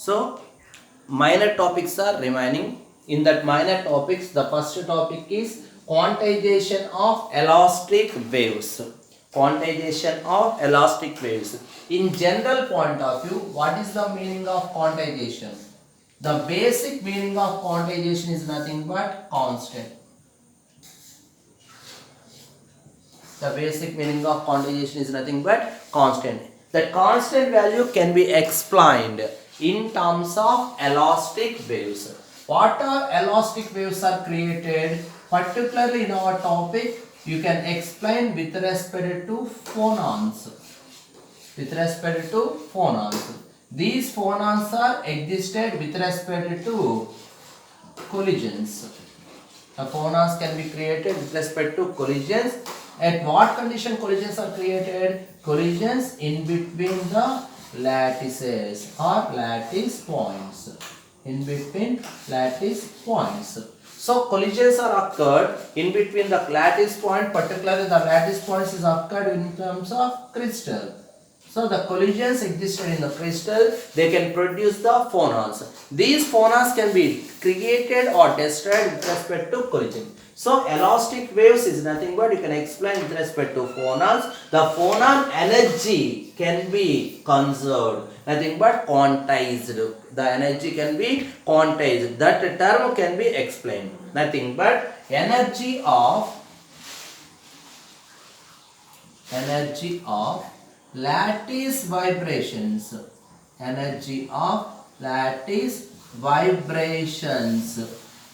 So minor topics are remaining. In that minor topics, the first topic is quantization of elastic waves. Quantization of elastic waves. In general point of view, what is the meaning of quantization? The basic meaning of quantization is nothing but constant. The basic meaning of quantization is nothing but constant. The constant value can be explained in terms of elastic waves. What are elastic waves are created? Particularly in our topic, you can explain with respect to phonons. With respect to phonons. These phonons are existed with respect to collisions. The phonons can be created with respect to collisions. At what condition collisions are created? Collisions in between the lattices or lattice points. In between lattice points. So collisions are occurred in between the lattice point, particularly the lattice points is occurred in terms of crystal. So the collisions existed in the crystal, they can produce the phonons. These phonons can be created or destroyed with respect to collision. So elastic waves is nothing but you can explain with respect to phonons. The phonon energy can be conserved, nothing but quantized. The energy can be quantized. That term can be explained. Nothing but energy of lattice vibrations. Energy of lattice vibrations.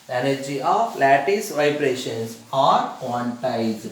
Energy of lattice vibrations are quantized.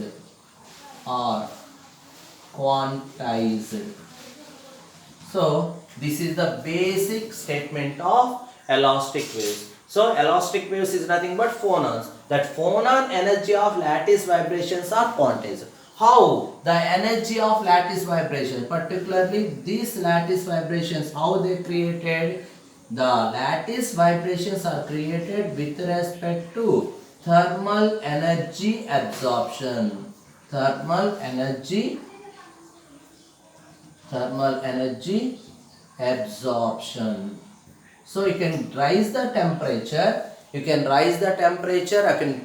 So this is the basic statement of elastic waves. So elastic waves is nothing but phonons. That phonon energy of lattice vibrations are quantized. How? The energy of lattice vibration, particularly these lattice vibrations, how they created? The lattice vibrations are created with respect to thermal energy absorption. Thermal energy absorption. So you can raise the temperature. You can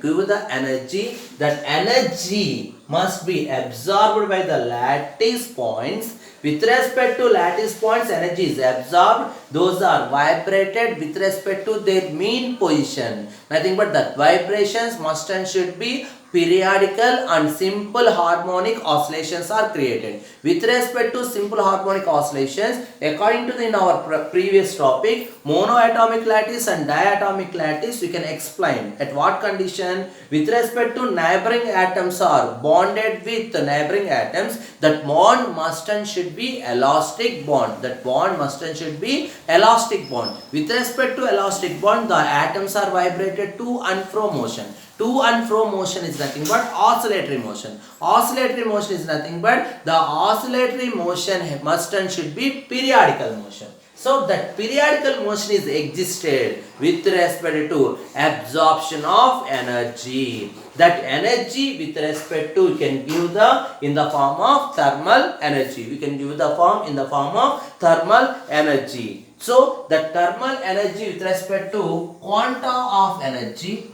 give the energy. That energy must be absorbed by the lattice points. With respect to lattice points, energy is absorbed. Those are vibrated with respect to their mean position. Nothing but that vibrations must and should be periodical and simple harmonic oscillations are created. With respect to simple harmonic oscillations, according to in our previous topic, monoatomic lattice and diatomic lattice, we can explain at what condition? With respect to neighboring atoms are bonded with the neighboring atoms, that bond must and should be elastic bond. That bond must and should be elastic bond. With respect to elastic bond, the atoms are vibrated to and fro motion. To and fro motion is nothing but oscillatory motion. Oscillatory motion is nothing but the oscillatory motion must and should be periodical motion. So that periodical motion is existed with respect to absorption of energy. That energy with respect to you can give the in the form of thermal energy. We can give the form in the form of thermal energy. So the thermal energy with respect to quanta of energy.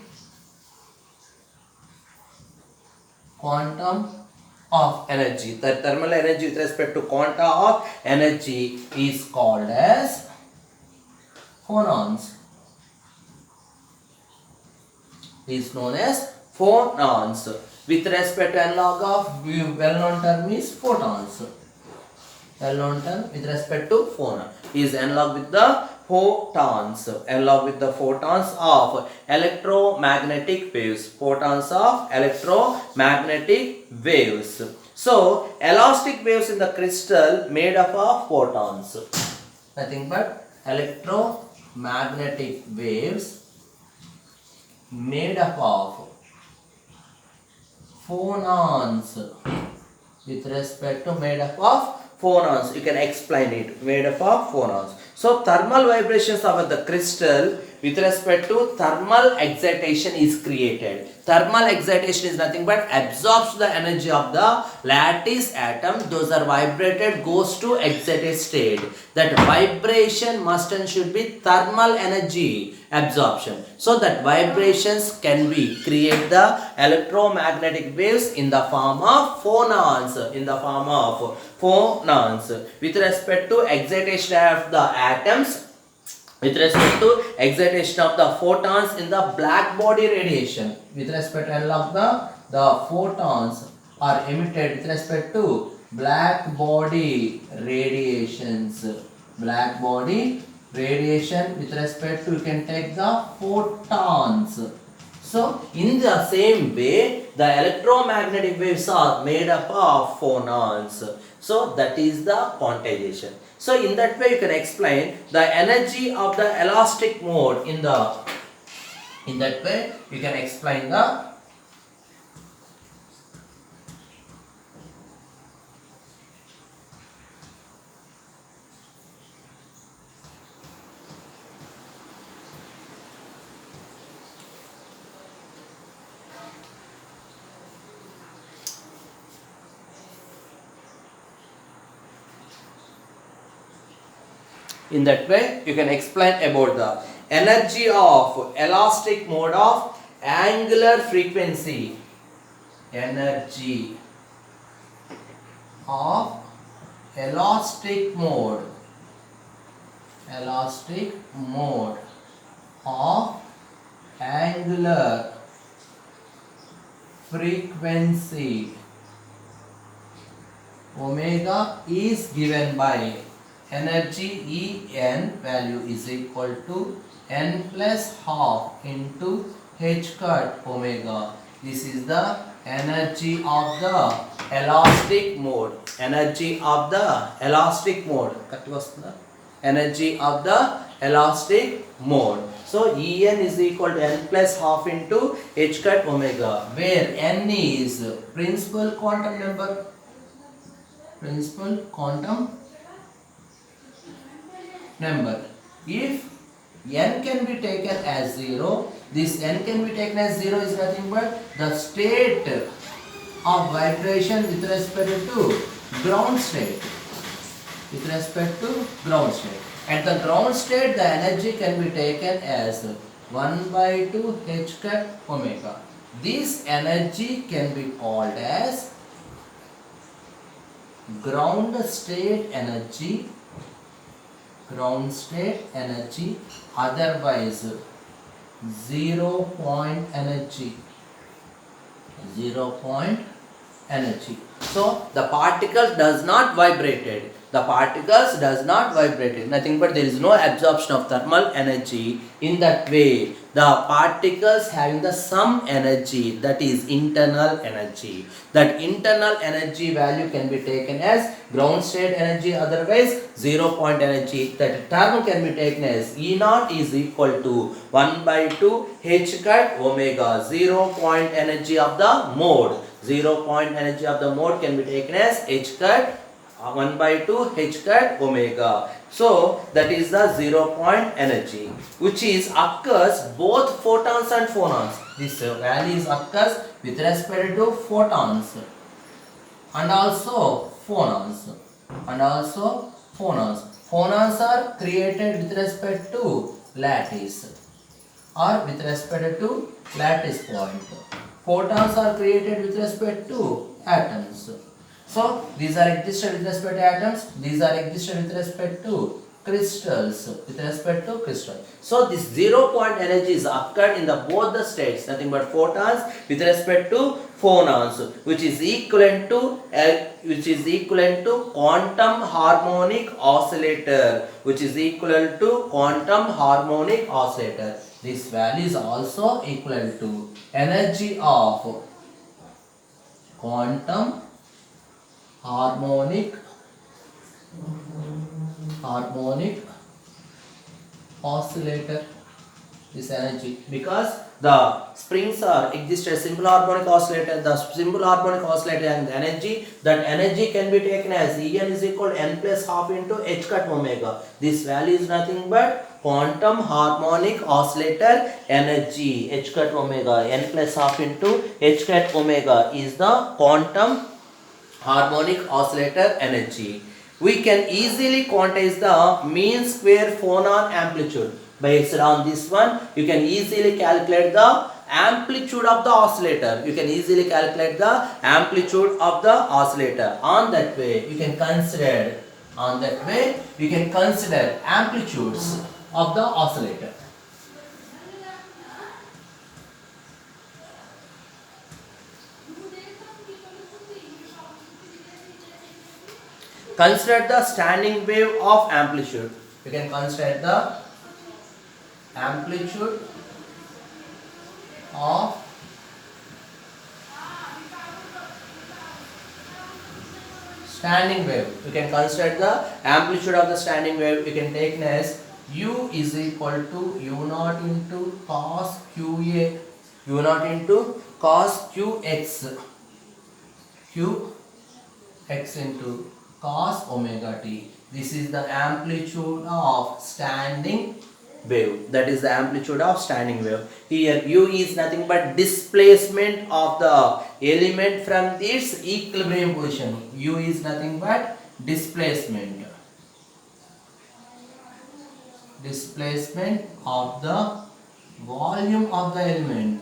Quantum of energy. The thermal energy with respect to quanta of energy is called as phonons. Is known as phonons. With respect to analog of well-known term is photons. Well-known term with respect to phonon is analog with the photons. Analog with the photons of electromagnetic waves. Photons of electromagnetic waves. So elastic waves in the crystal made up of photons. Nothing but electromagnetic waves made up of phonons. With respect to made up of phonons, you can explain it. Made up of phonons. So thermal vibrations of the crystal with respect to thermal excitation is created. Thermal excitation is nothing but absorbs the energy of the lattice atom. Those are vibrated, goes to excited state. That vibration must and should be thermal energy absorption. So that vibrations can be create the electromagnetic waves in the form of phonons. With respect to excitation of the atoms, with respect to excitation of the photons in the black body radiation, with respect to all of the photons are emitted with respect to black body radiations. Black body radiation with respect to, you can take the photons. So in the same way, the electromagnetic waves are made up of phonons. So that is the quantization. So in that way you can explain the energy of the elastic mode in that way you can explain the in that way you can explain about the energy of elastic mode of angular frequency. Energy of elastic mode of angular frequency omega is given by energy En value is equal to n plus half into h cut omega. This is the energy of the elastic mode. Energy of the elastic mode. Energy of the elastic mode. So En is equal to n plus half into h cut omega, where n is principal quantum number. Principal quantum number. If n can be taken as 0, this n can be taken as 0 is nothing but the state of vibration with respect to ground state. At the ground state, the energy can be taken as 1 by 2 h cut omega. This energy can be called as ground state energy, otherwise 0 point energy. So the particle does not vibrated. Nothing but there is no absorption of thermal energy. In that way, the particles having the some energy, that is internal energy. That internal energy value can be taken as ground state energy, otherwise 0 point energy. That term can be taken as E naught is equal to 1 by 2 h cut omega. 0 point energy of the mode. 0 point energy of the mode can be taken as h cut 1 by 2 h cut omega. So that is the 0 point energy, which is occurs both photons and phonons. This value is occurs with respect to photons and also phonons. Phonons are created with respect to lattice or with respect to lattice point. Photons are created with respect to atoms. So these are existed with respect to atoms, these are existed with respect to crystals, So this 0 point energy is occurred in the both the states, nothing but photons with respect to phonons, which is equivalent to quantum harmonic oscillator, This value is also equal to energy of quantum harmonic oscillator, this energy, because the springs are exist as simple harmonic oscillator. The simple harmonic oscillator and the energy, that energy can be taken as En is equal to n plus half into h cut omega. This value is nothing but quantum harmonic oscillator energy. H cut omega, n plus half into h cut omega is the quantum harmonic oscillator energy. We can easily quantize the mean square phonon amplitude. Based on this one, you can easily calculate the amplitude of the oscillator. You can easily calculate the amplitude of the oscillator. On that way, you can consider amplitudes of the oscillator. Consider the standing wave of amplitude. You can consider the amplitude of standing wave. You can consider the amplitude of the standing wave. You can take as u is equal to u naught into cos qa, u naught into cos qx, qx into cos omega t. This is the amplitude of standing wave. That is the amplitude of standing wave. Here u is nothing but displacement of the element from its equilibrium position. U is nothing but displacement of the volume of the element,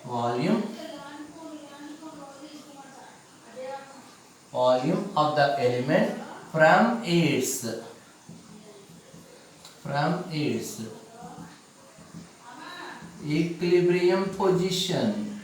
volume of the element from its equilibrium position,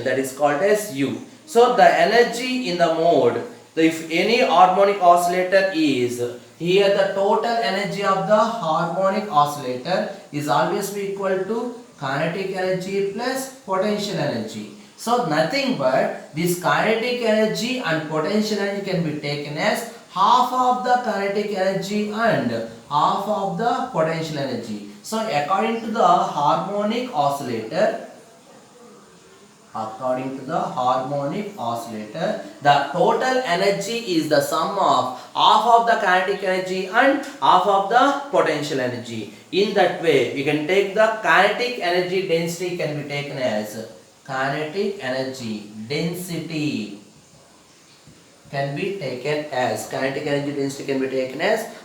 that is called as u. So the energy in the mode, if any harmonic oscillator is here, the total energy of the harmonic oscillator is always be equal to kinetic energy plus potential energy. So nothing but this kinetic energy and potential energy can be taken as half of the kinetic energy and half of the potential energy. So according to the harmonic oscillator, the total energy is the sum of half of the kinetic energy and half of the potential energy. In that way, you can take the kinetic energy density can be taken as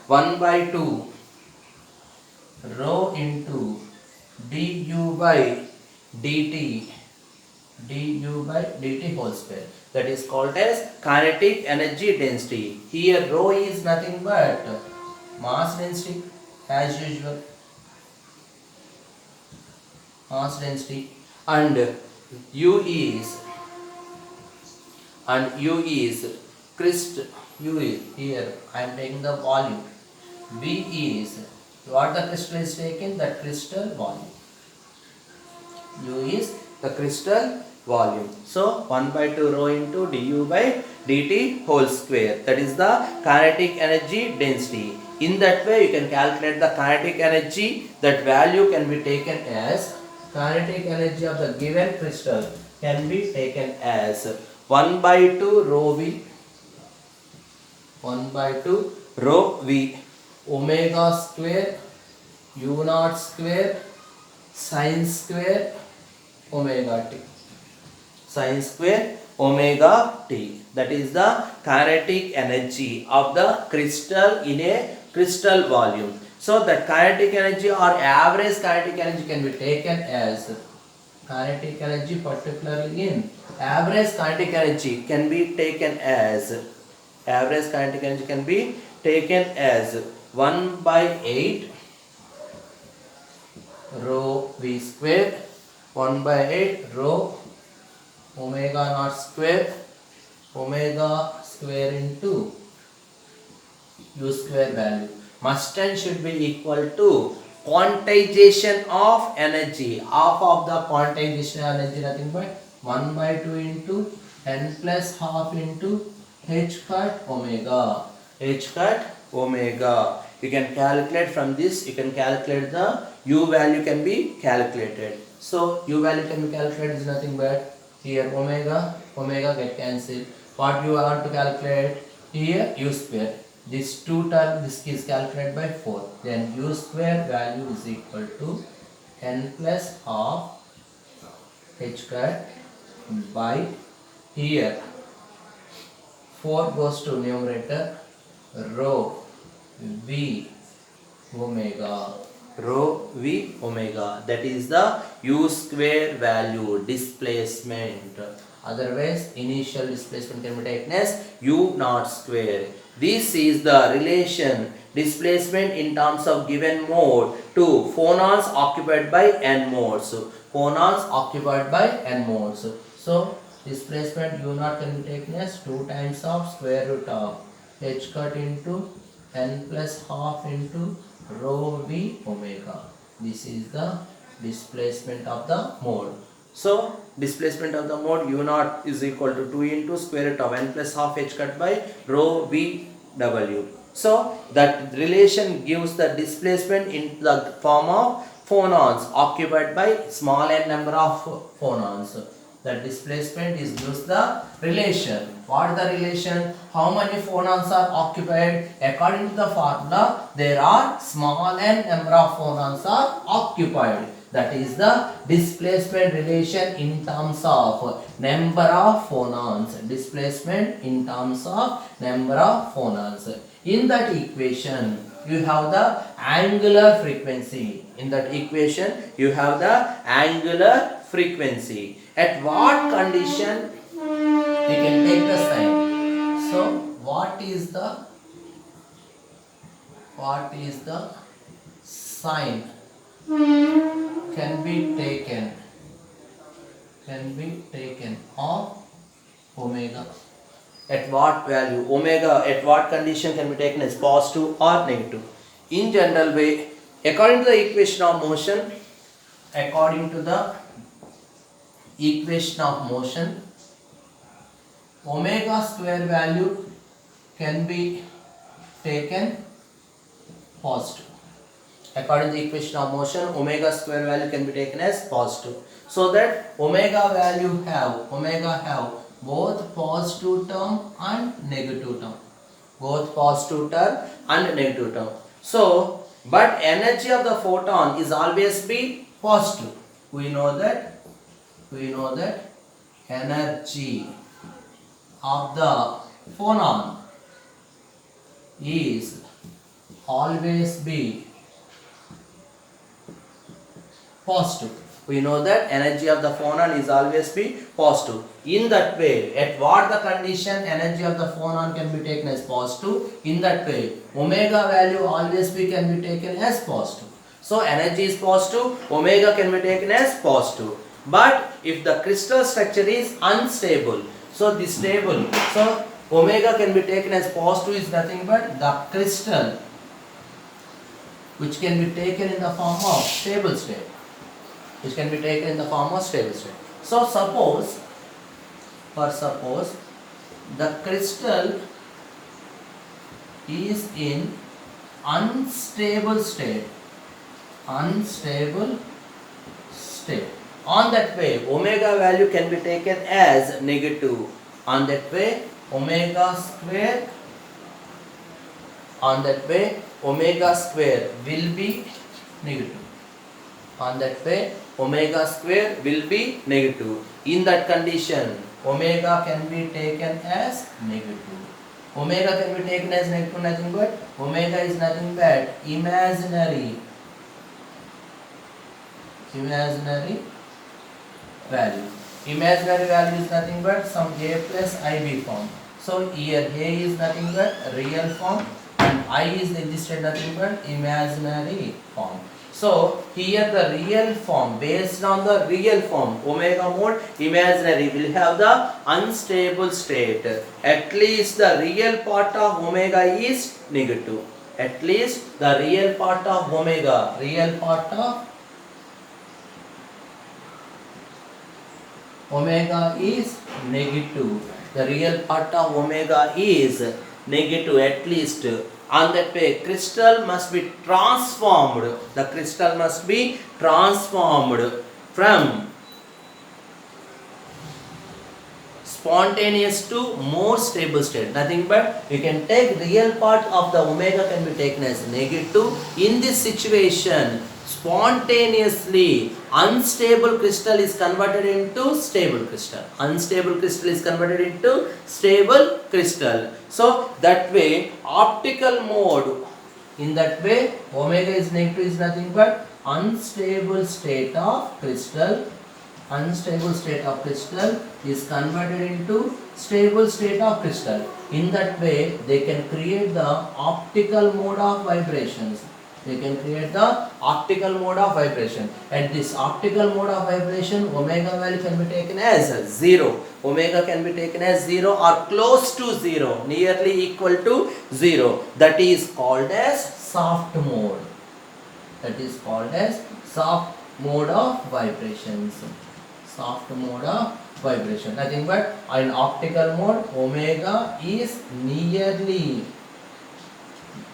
1 by 2 rho into du by dt whole square. That is called as kinetic energy density. Here rho is nothing but mass density as usual, and u is crystal. Here I am taking the volume. V is what the crystal is taken, that crystal volume. U is the crystal volume. So 1 by 2 rho into du by dt whole square. That is the kinetic energy density. In that way, you can calculate the kinetic energy. That value can be taken as kinetic energy of the given crystal can be taken as 1 by 2 rho v, omega square u naught square sin square omega t. That is the kinetic energy of the crystal in a crystal volume. So the kinetic energy or average kinetic energy can be taken as kinetic energy, particularly in average kinetic energy can be taken as 1 by 8 rho v square, 1 by 8 rho omega naught square into u square value must and should be equal to quantization of energy. Half of the quantization energy nothing but 1 by 2 into n plus half into h cut omega. you can calculate from this, you can calculate the u value can be calculated. So u value can be calculated is nothing but here omega get cancelled. What you want to calculate here u square. This two term this is calculated by 4. Then u square value is equal to n plus half h cut by here 4 goes to numerator rho v omega, that is the u square value displacement. Otherwise initial displacement can be taken as u naught square. This is the relation displacement in terms of given mode to phonons occupied by n modes. Phonons occupied by n modes. So displacement u naught can be taken as 2 times of square root of h cut into n plus half into rho v omega. This is the displacement of the mode. So displacement of the mode u naught is equal to 2 into square root of n plus half h cut by rho v w. So that relation gives the displacement in the form of phonons occupied by small n number of phonons. The displacement is gives the relation. What is the relation? How many phonons are occupied? According to the formula, there are small n number of phonons are occupied. That is the displacement relation in terms of number of phonons. Displacement in terms of number of phonons. In that equation, you have the angular frequency. In that equation, you have the angular frequency. At what condition you can take the sign? So what is the sign can be taken of omega? At what value? Omega at what condition can be taken as positive or negative? In general way, according to the equation of motion, omega square value can be taken positive. According to the equation of motion, omega square value can be taken as positive. So that omega have both positive term and negative term. So, but energy of the photon is always be positive. We know that energy of the phonon is always be positive. We know that energy of the phonon is always be positive. In that way, at what the condition energy of the phonon can be taken as positive? In that way, omega value always be can be taken as positive. So energy is positive, omega can be taken as positive. But if the crystal structure is unstable, so this stable, so omega can be taken as positive is nothing but the crystal which can be taken in the form of stable state. So suppose the crystal is in unstable state. On that way, omega value can be taken as negative. On that way, omega square will be negative. In that condition, omega can be taken as negative. Omega can be taken as negative, nothing but omega is nothing but imaginary value. Imaginary value is nothing but some a plus ib form. So here a is nothing but real form and I is registered nothing but imaginary form. So here the real form, based on the real form, omega mode imaginary will have the unstable state. At least the real part of omega is negative. At least the real part of omega is negative. The real part of omega is negative at least. On that way, crystal must be transformed. The crystal must be transformed from spontaneous to more stable state. Nothing but you can take real part of the omega can be taken as negative. In this situation, spontaneously unstable crystal is converted into stable crystal. Unstable crystal is converted into stable crystal. So that way, optical mode, in that way, omega is negative is nothing but unstable state of crystal. Unstable state of crystal is converted into stable state of crystal. In that way, they can create the optical mode of vibrations. They can create the optical mode of vibration. And this optical mode of vibration, omega value can be taken as 0. Omega can be taken as 0 or close to 0, nearly equal to 0. That is called as soft mode. That is called as soft mode of vibrations. Soft mode of vibration. Nothing but in optical mode, omega is nearly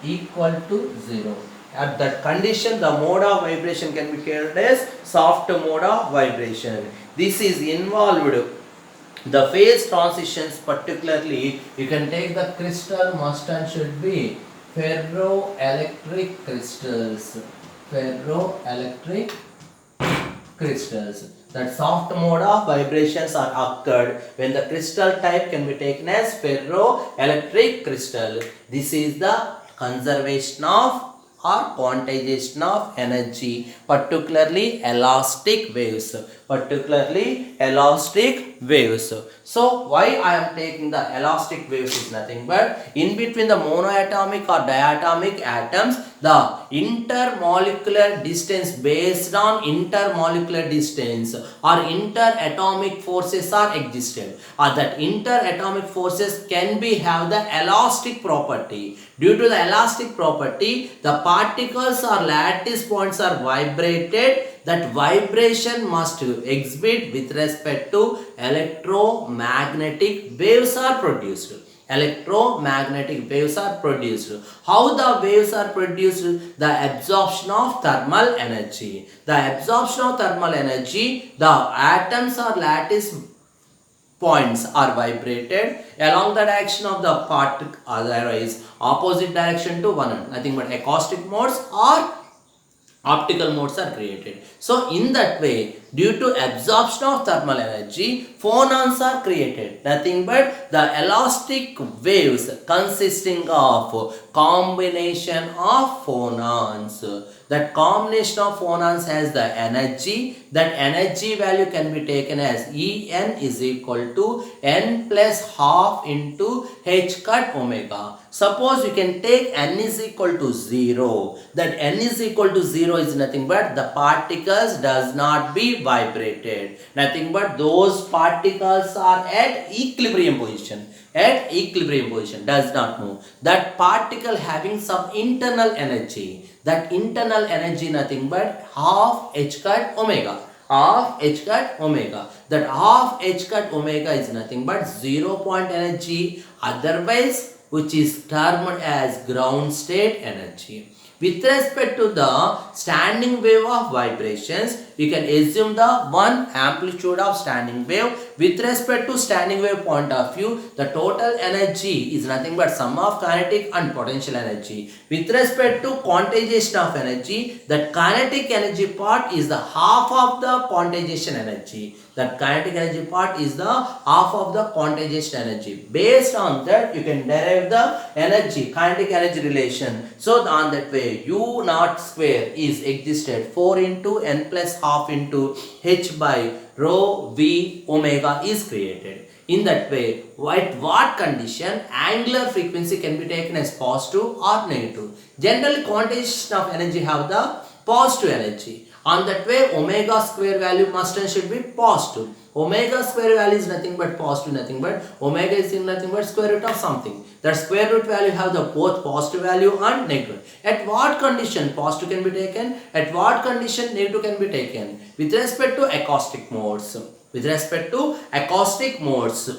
equal to 0. At that condition, the mode of vibration can be called as soft mode of vibration. This is involved the phase transitions, particularly you can take the crystal must and should be ferroelectric crystals. Ferroelectric crystals. That soft mode of vibrations are occurred when the crystal type can be taken as ferroelectric crystal. This is the conservation of or quantization of energy, particularly elastic waves. So why I am taking the elastic waves is nothing but in between the monoatomic or diatomic atoms, the intermolecular distance based on intermolecular distance or interatomic forces are existed, or that interatomic forces can be have the elastic property. Due to the elastic property, the particles or lattice points are vibrated. That vibration must exhibit with respect to electromagnetic waves are produced. Electromagnetic waves are produced. How the waves are produced? The absorption of thermal energy. The absorption of thermal energy, the atoms or lattice points are vibrated along the direction of the particle, otherwise opposite direction to one another. Nothing but acoustic modes or optical modes are created. So in that way, due to absorption of thermal energy, phonons are created. Nothing but the elastic waves consisting of combination of phonons. That combination of phonons has the energy. That energy value can be taken as En is equal to n plus half into h cut omega. Suppose you can take n is equal to 0. That n is equal to 0 is nothing but the particles does not be vibrated. Nothing but those particles are at equilibrium position. At equilibrium position, does not move. That particle having some internal energy. That internal energy nothing but half h cut omega. Half h cut omega. That half h cut omega is nothing but 0 point energy, otherwise which is termed as ground state energy. With respect to the standing wave of vibrations, you can assume the one amplitude of standing wave. With respect to standing wave point of view, the total energy is nothing but sum of kinetic and potential energy. With respect to quantization of energy, the kinetic energy part is the half of the quantization energy. That kinetic energy part is the half of the quantization energy. Based on that, you can derive the energy, kinetic energy relation. So on that way, U naught square is existed 4 into n plus half into h by rho v omega is created. In that way, at what condition angular frequency can be taken as positive or negative? Generally, quantization of energy have the positive energy. On that way, omega square value must and should be positive. Omega square value is nothing but positive, nothing but omega is nothing but square root of something. That square root value have the both positive value and negative. At what condition positive can be taken? At what condition negative can be taken? With respect to acoustic modes. With respect to acoustic modes.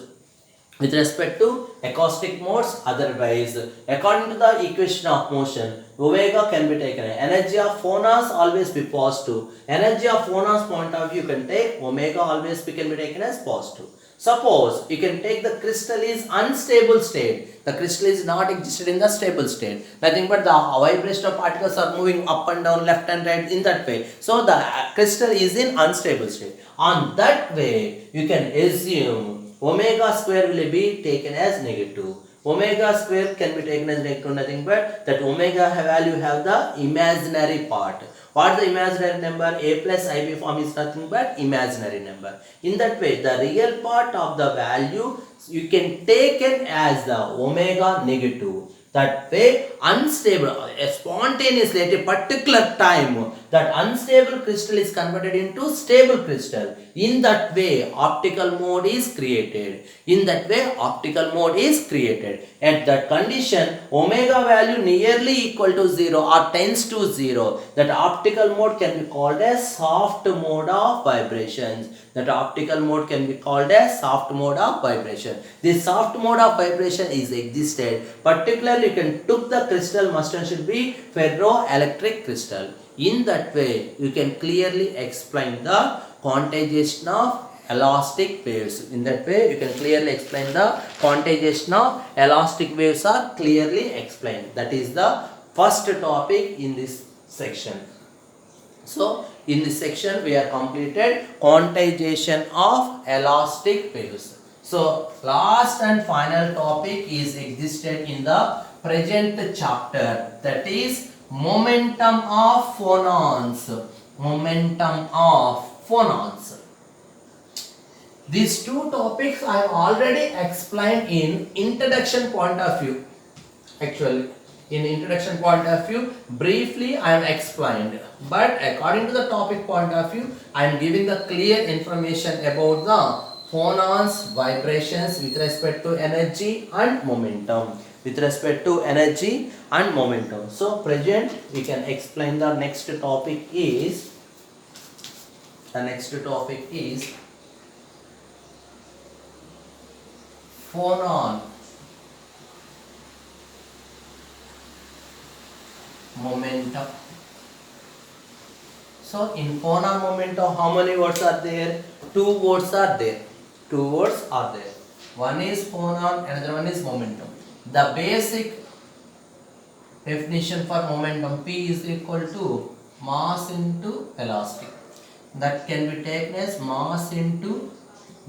with respect to acoustic modes. Otherwise, according to the equation of motion, omega can be taken, energy of phonons always be positive, energy of phonons point of view you can take omega always can be taken as positive. Suppose you can take the crystal is unstable state, the crystal is not existed in the stable state, nothing but the vibrational particles are moving up and down, left and right in that way, so the crystal is in unstable state. On that way you can assume omega square will be taken as negative. Omega square can be taken as negative, nothing but that omega value have the imaginary part. What the imaginary number? A plus ib form is nothing but imaginary number. In that way, the real part of the value you can take it as the omega negative. That way, unstable, spontaneously at a particular time, that unstable crystal is converted into stable crystal. In that way, optical mode is created. In that way, optical mode is created. At that condition, omega value nearly equal to 0 or tends to 0. That optical mode can be called as soft mode of vibrations. That optical mode can be called as soft mode of vibration. This soft mode of vibration is existed. Particularly, you can took the crystal must and should be ferroelectric crystal. In that way, you can clearly explain the quantization of elastic waves. In that way, you can clearly explain the quantization of elastic waves are clearly explained. That is the first topic in this section. So, in this section, we have completed quantization of elastic waves. So, last and final topic is existed in the present chapter, that is momentum of phonons. Momentum of phonons. These two topics I have already explained in introduction point of view. Actually, in introduction point of view, briefly I am explained, but according to the topic point of view, I am giving the clear information about the phonons vibrations with respect to energy and momentum. With respect to energy and momentum. So present we can explain the next topic is phonon momentum. So in phonon momentum, how many words are there? 2 words are there. 2 words are there. One is phonon, another one is momentum. The basic definition for momentum, P is equal to mass into velocity. That can be taken as mass into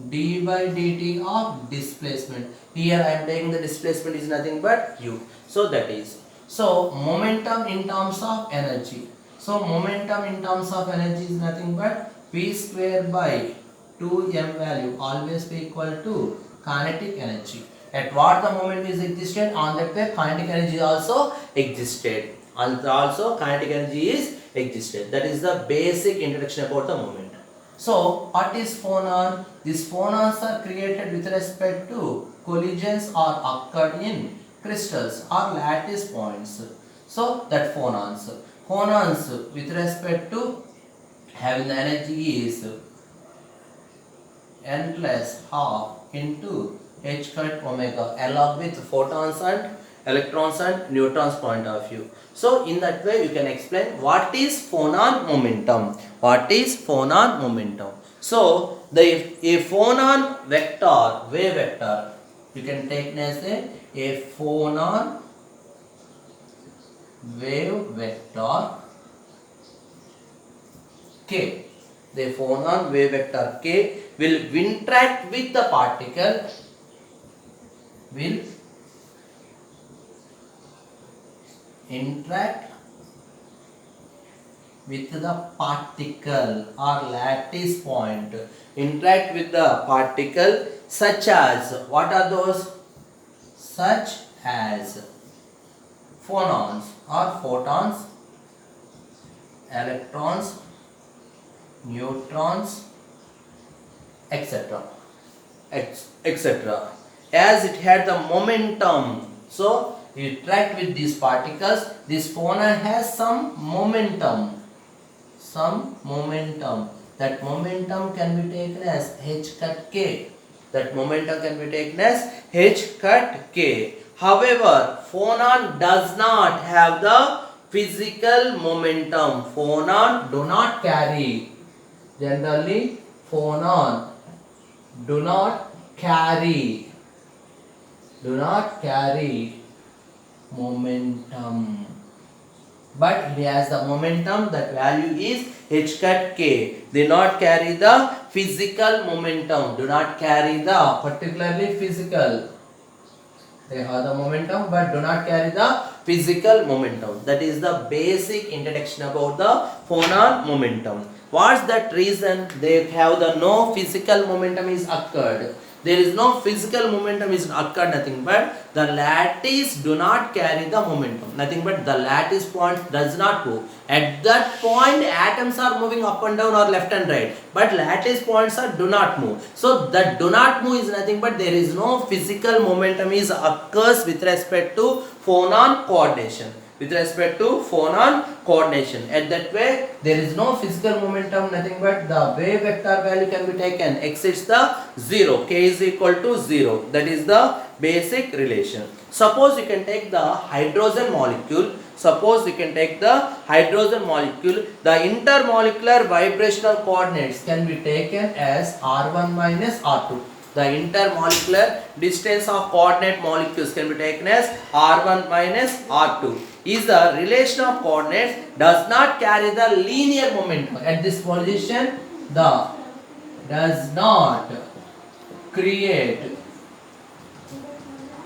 d by dt of displacement. Here I am taking the displacement is nothing but u. So that is. So momentum in terms of energy. So momentum in terms of energy is nothing but p square by 2m value always be equal to kinetic energy. At what the moment is existed, on that way kinetic energy also existed. And also kinetic energy is existed. That is the basic introduction about the moment. So what is phonon? These phonons are created with respect to collisions or occurred in crystals or lattice points. So that phonons with respect to having the energy is n plus half into h cut omega along with photons and electrons and neutrons point of view. So in that way you can explain what is phonon momentum. What is phonon momentum? So a phonon vector, wave vector, you can take as a phonon wave vector k. The phonon wave vector k will interact with the particle, will interact with the particle or lattice point, interact with the particle such as, what are those? Such as phonons or photons, electrons, neutrons, etc. etc. As it had the momentum, so you interact with these particles. This phonon has some momentum. That momentum can be taken as h cut k. that momentum can be taken as h cut k. However, phonon does not have the physical momentum. Phonon do not carry. Generally, phonon do not carry momentum, but it has the momentum, that value is h cut k. They not carry the physical momentum, do not carry the particularly physical. They have the momentum but do not carry the physical momentum. That is the basic introduction about the phonon momentum. What's that reason they have the no physical momentum is occurred? There is no physical momentum is occurred, nothing but the lattice do not carry the momentum. Nothing but the lattice point does not move. At that point atoms are moving up and down or left and right, but lattice points are do not move. So that do not move is nothing but there is no physical momentum is occurs with respect to phonon coordination. With respect to phonon coordination, at that way there is no physical momentum, nothing but the wave vector value can be taken exceeds the 0, k is equal to 0. That is the basic relation. Suppose you can take the hydrogen molecule. Suppose you can take the hydrogen molecule. The intermolecular vibrational coordinates can be taken as r1 minus r2. The intermolecular distance of coordinate molecules can be taken as r1 minus r2. Is the relation of coordinates does not carry the linear momentum. At this position, the does not create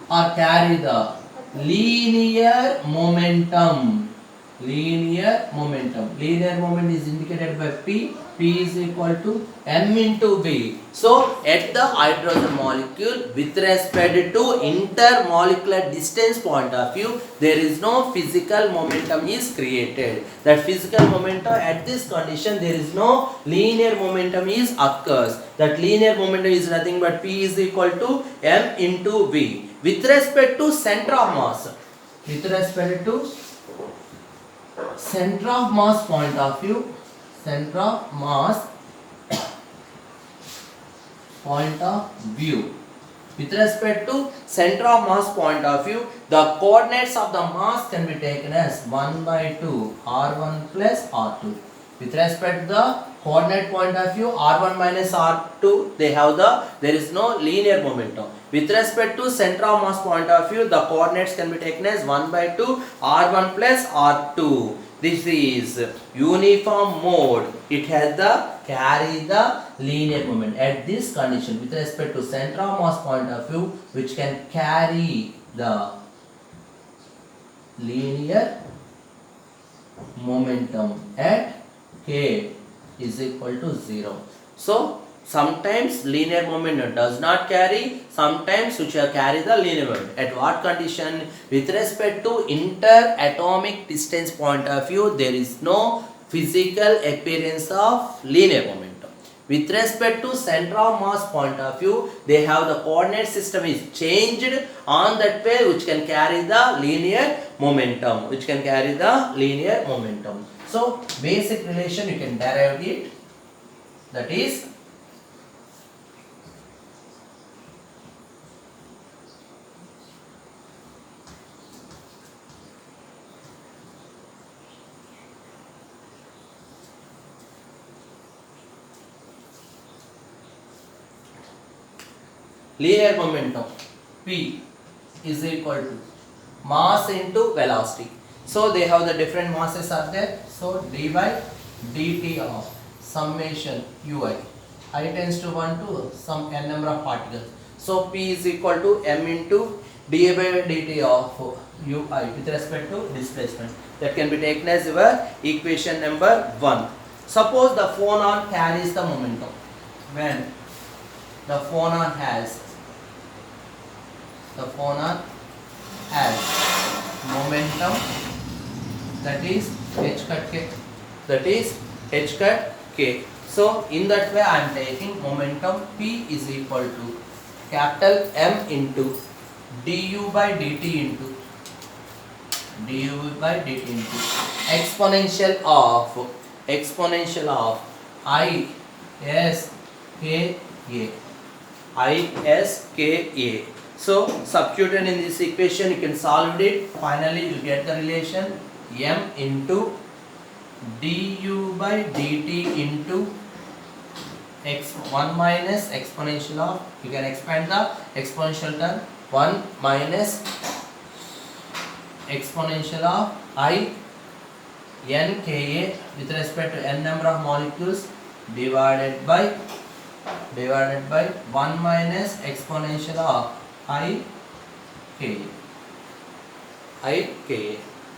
or carry the linear momentum. Linear momentum. Linear moment is indicated by P. P is equal to m into V. So, at the hydrogen molecule, with respect to intermolecular distance point of view, there is no physical momentum is created. That physical momentum at this condition, there is no linear momentum is occurs. That linear momentum is nothing but P is equal to m into V. With respect to center of mass, with respect to center of mass point of view, center of mass point of view, with respect to center of mass point of view, the coordinates of the mass can be taken as 1 by 2 r1 plus r2. With respect to the coordinate point of view, r1 minus r2, there is no linear momentum. With respect to center of mass point of view, the coordinates can be taken as 1 by 2 r1 plus r2. This is uniform mode. It has the carry the linear moment. At this condition, with respect to center of mass point of view, which can carry the linear momentum at k is equal to 0. So, sometimes linear momentum does not carry, sometimes which will carry the linear momentum. At what condition? With respect to interatomic distance point of view, there is no physical appearance of linear momentum. With respect to center of mass point of view, they have the coordinate system is changed on that way, which can carry the linear momentum. So, basic relation you can derive it. That is linear momentum P is equal to mass into velocity. So they have the different masses are there. So dy dt of summation ui, I tends to 1 to some n number of particles. So P is equal to m into dA by dt of ui with respect to displacement. That can be taken as your equation number 1. Suppose the phonon carries the momentum. When the phonon has momentum, that is h cut k. So in that way I am taking momentum P is equal to capital M into du by dt into exponential of I s k a. Iska. So substituted in this equation, you can solve it. Finally, you get the relation m into du by dt into x1 minus exponential of, you can expand the exponential term, 1 minus exponential of I n Ka with respect to n number of molecules divided by 1 minus exponential of I Ka.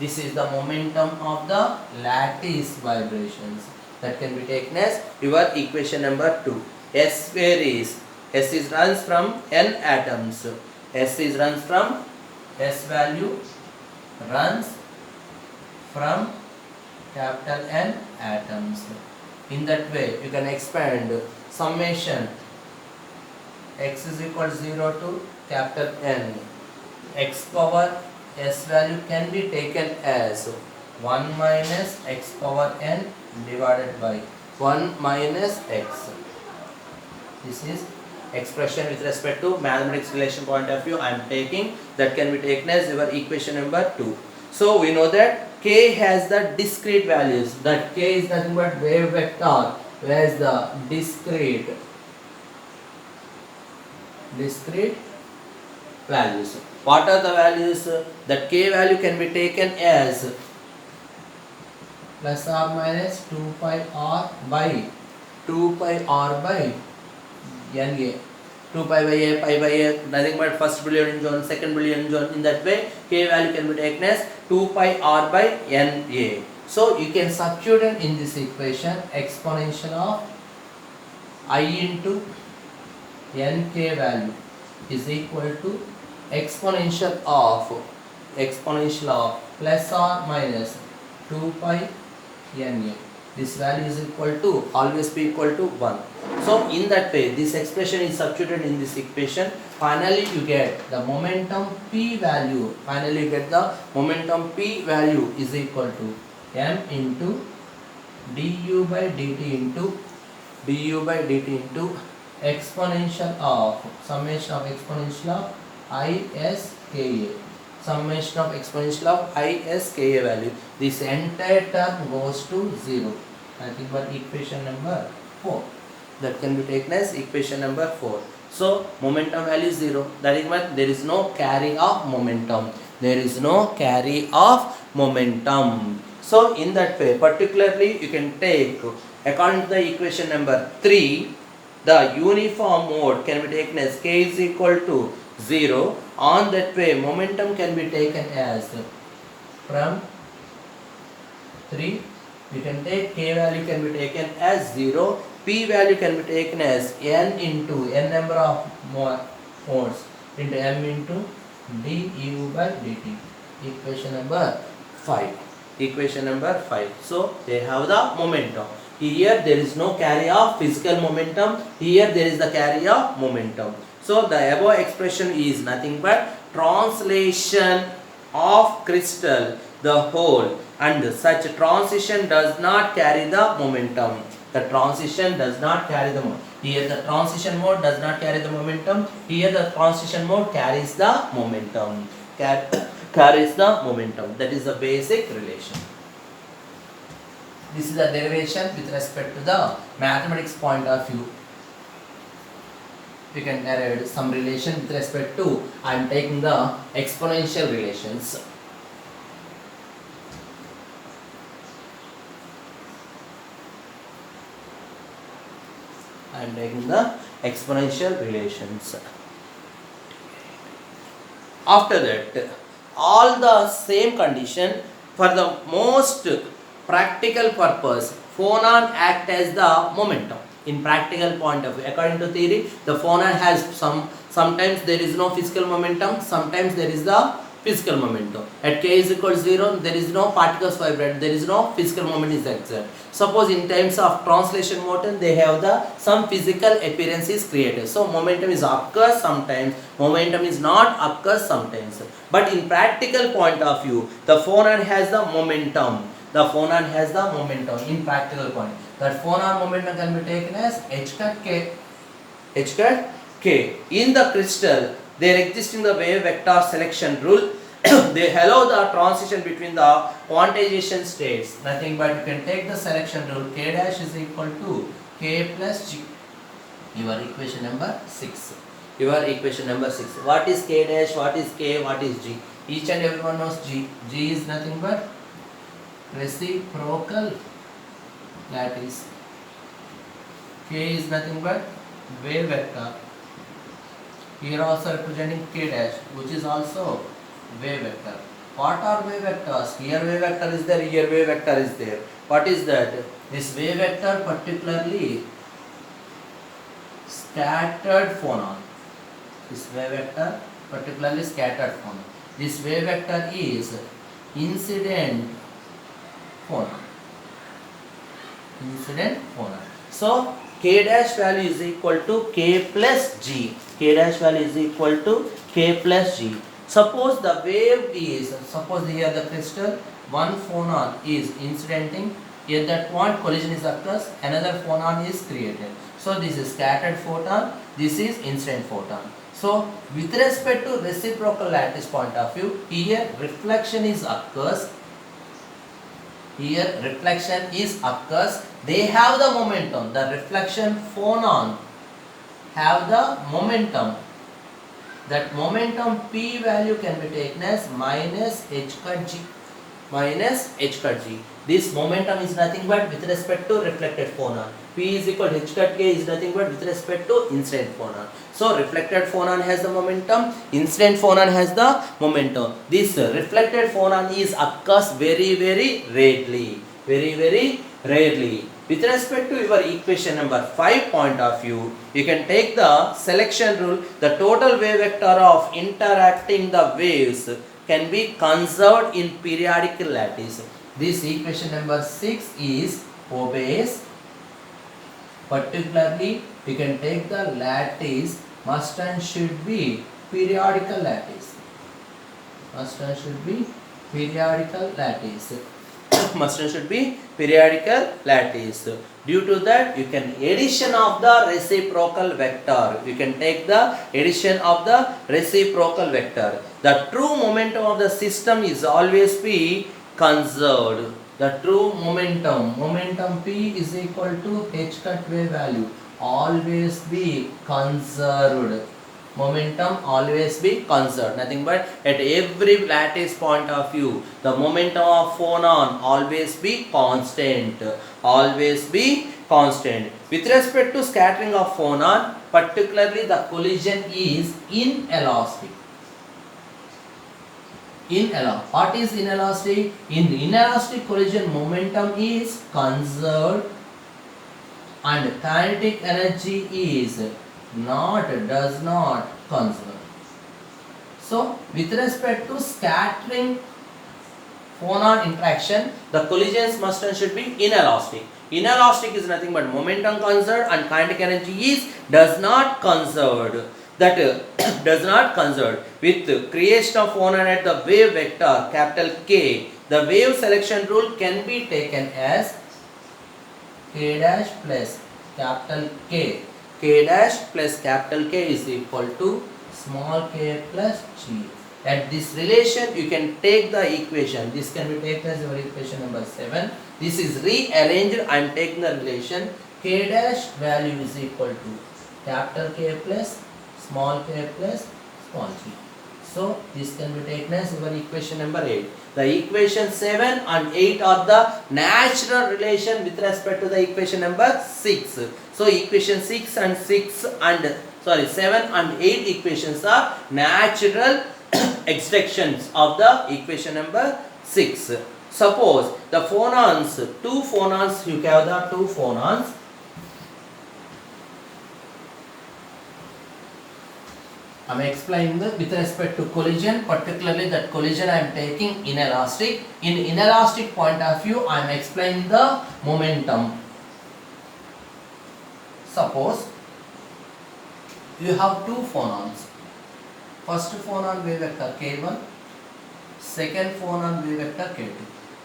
This is the momentum of the lattice vibrations. That can be taken as your equation number 2. S where is? S is runs from n atoms. S value runs from capital N atoms. In that way, you can expand summation x is equal to 0 to capital N. X power S value can be taken as 1 minus x power n divided by 1 minus x. This is expression with respect to mathematics relation point of view I am taking. That can be taken as your equation number 2. So we know that k has the discrete values. That k is nothing but wave vector, whereas the discrete values. What are the values? That k value can be taken as plus or minus 2 pi r by Na. 2 pi by a, nothing but first Brillouin zone, second Brillouin zone. In that way, k value can be taken as 2 pi r by Na. So you can substitute in this equation exponential of I into nk value is equal to exponential of plus or minus 2 pi Na. This value is equal to, always be equal to 1. So in that way, this expression is substituted in this equation. Finally you get the momentum P value. Is equal to m into du by dt into exponential of summation of exponential of Iska. Summation of exponential of Iska value. This entire term goes to 0. Nothing but equation number 4. That can be taken as equation number 4. So momentum value is 0. That is why there is no carry of momentum. So in that way, particularly you can take, according to the equation number 3, the uniform mode can be taken as k is equal to 0. On that way, momentum can be taken as from 3. You can take k value can be taken as 0. P value can be taken as n into n number of modes into m into du by dt. Equation number 5. So they have the momentum. Here there is no carry of physical momentum. Here there is the carry of momentum. So the above expression is nothing but translation of crystal, the whole, and such transition does not carry the momentum. Here the transition mode does not carry the momentum. Here the transition mode carries the momentum. That is the basic relation. This is the derivation with respect to the mathematics point of view. We can derive some relation with respect to, I am taking the exponential relations. After that, all the same condition for the most practical purpose, phonon act as the momentum. In practical point of view, according to theory, the phonon has sometimes there is no physical momentum, sometimes there is the physical momentum. At k is equal to 0, there is no particles vibrate, there is no physical moment is exerted. Suppose in terms of translation motion, they have some physical appearance is created. So momentum is occurs sometimes, momentum is not occurs sometimes. But in practical point of view, the phonon has the momentum. In practical point. That phonon momentum can be taken as h cut k. K. In the crystal, there existing the wave vector selection rule. They allow the transition between the quantization states. Nothing but you can take the selection rule. K dash is equal to K plus G. Your equation number 6. Your equation number 6. What is K dash? What is K? What is G? Each and everyone knows G. G is nothing but reciprocal lattice. K is nothing but wave vector. Here also representing K dash, which is also wave vector. What are wave vectors? Here wave vector is there, here wave vector is there. What is that? This wave vector particularly scattered phonon. This wave vector particularly scattered phonon. This wave vector is incident phonon. Incident phonon. So K dash value is equal to K plus G. K dash value is equal to K plus G. Suppose the wave is, suppose here the crystal, one phonon is incidenting, at that point collision is occurs, another phonon is created. So this is scattered photon, this is incident photon. So with respect to reciprocal lattice point of view, here reflection is occurs. Here reflection is occurs. They have the momentum. The reflection phonon have the momentum. That momentum P value can be taken as minus h cut G. Minus h cut G. This momentum is nothing but with respect to reflected phonon. P is equal to h cut K is nothing but with respect to incident phonon. So reflected phonon has the momentum, incident phonon has the momentum. This reflected phonon is occurs very rarely. Very rarely. With respect to your equation number 5 point of view, you can take the selection rule. The total wave vector of interacting the waves can be conserved in periodic lattice. This equation number 6 is obeys. Particularly, you can take the lattice must and should be periodical lattice. Must and should be periodical lattice. Must and should be periodical lattice. Due to that, you can addition of the reciprocal vector. You can take the addition of the reciprocal vector. The true momentum of the system is always be conserved. The true momentum P is equal to h cut wave value, always be conserved. Momentum always be conserved. Nothing but at every lattice point of view, the momentum of phonon always be constant. Always be constant. With respect to scattering of phonon, particularly the collision is inelastic. What is inelastic? In inelastic collision, momentum is conserved and kinetic energy is does not conserve. So with respect to scattering phonon interaction, the collisions must and should be inelastic. Inelastic is nothing but momentum conserved and kinetic energy is does not conserved. That does not conserve. With creation of phonon at the wave vector capital K, the wave selection rule can be taken as K dash plus capital K. K dash plus capital K is equal to small k plus G. At this relation, you can take the equation. This can be taken as your equation number 7. This is rearranged. I am taking the relation. K dash value is equal to capital K plus small k plus small g. So this can be taken as your equation number 8. The equation 7 and 8 are the natural relation with respect to the equation number 6. So equation 7 and 8 equations are natural extensions of the equation number 6. Suppose the phonons, two phonons, you have the two phonons. I am explaining with respect to collision, particularly that collision I am taking inelastic. In inelastic point of view, I am explaining the momentum. Suppose you have two phonons. First phonon wave vector K1, second phonon wave vector K2.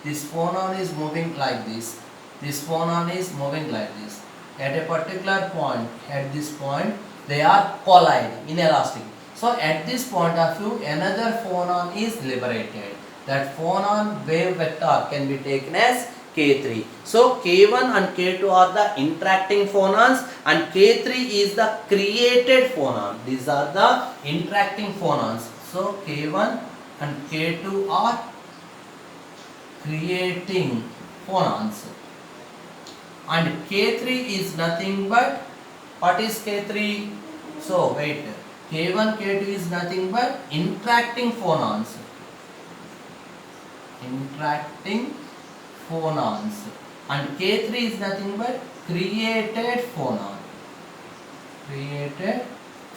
This phonon is moving like this. This phonon is moving like this. At a particular point, at this point, they are colliding, inelastic. So at this point of view, another phonon is liberated. That phonon wave vector can be taken as K3. So K1 and K2 are the interacting phonons and K3 is the created phonon. These are the interacting phonons. So K1 and K2 are creating phonons. And K3 is nothing but, what is K3? So wait, K1, K2 is nothing but interacting phonons. Interacting phonons. And K3 is nothing but created phonon. Created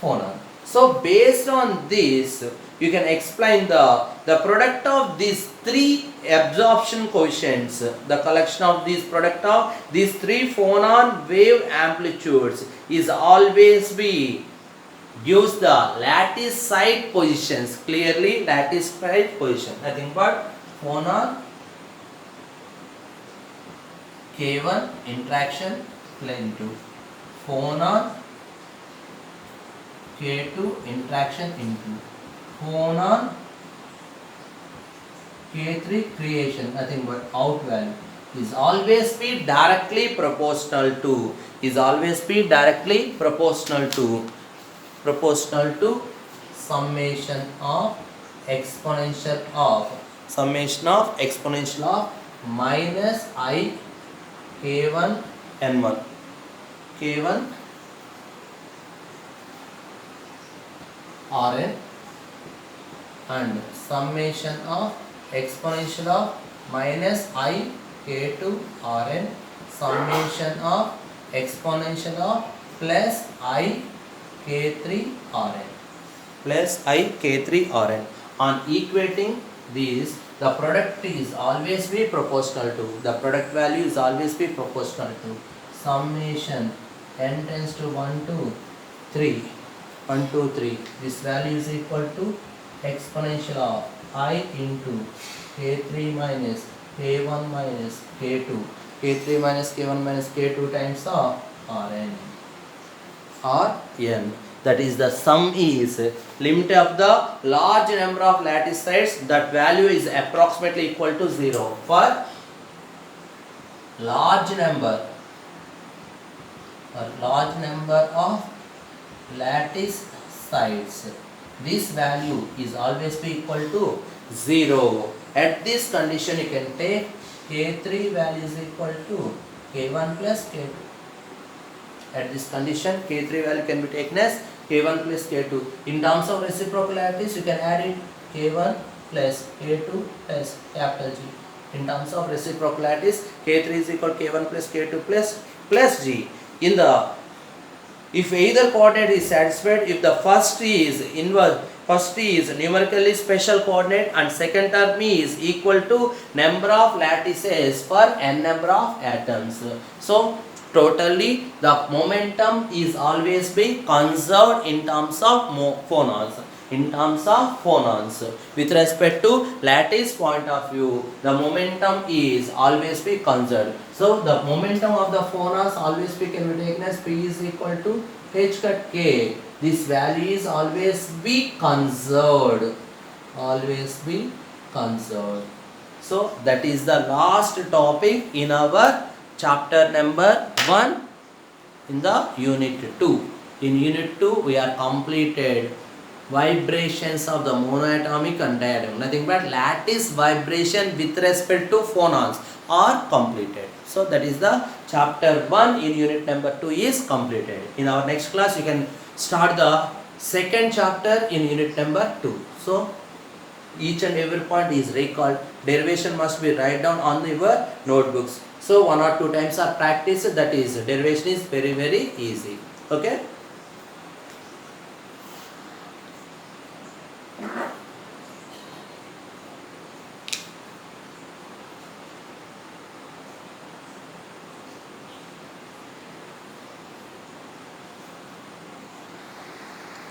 phonon. So based on this, you can explain the product of these three absorption coefficients, the collection of these product of these three phonon wave amplitudes is always be gives the lattice side positions, clearly lattice side position, nothing but phonon K1 interaction into phonon K2 interaction into phonon K3 creation, nothing but out value is always be directly proportional to summation of exponential of minus I K1 N1 K1 Rn and summation of exponential of minus I K2 Rn summation of exponential of plus I K3 Rn. On equating these, the product is always be proportional to, the product value is always be proportional to summation n tends to 1 to 3, this value is equal to exponential of I into K3 minus K1 minus K2, K3 minus K1 minus K2 times of Rn. That is the sum is limit of the large number of lattice sides, that value is approximately equal to 0 for large number of lattice sides. This value is always be equal to 0. At this condition you can take K3 value is equal to K1 plus K2. At this condition K3 value can be taken as K1 plus K2. In terms of reciprocal lattice you can add it K1 plus K2 plus capital G. In terms of reciprocal lattice K3 is equal to K1 plus K2 plus G. If either coordinate is satisfied, if the first is numerically special coordinate and second term is equal to number of lattices per n number of atoms. So totally the momentum is always be conserved in terms of phonons. With respect to lattice point of view, the momentum is always be conserved. So the momentum of the phonons always be can be taken as P is equal to H cut K. This value is always be conserved. So that is the last topic in our chapter number 1 in the unit 2. In unit 2 we are completed vibrations of the monoatomic and diatomic, nothing but lattice vibration with respect to phonons are completed. So that is the chapter 1 in unit number 2 is completed. In our next class you can start the second chapter in unit number 2. So each and every point is recalled. Derivation must be write down on your notebooks. So 1 or 2 times are practiced, that is derivation is very easy. Okay.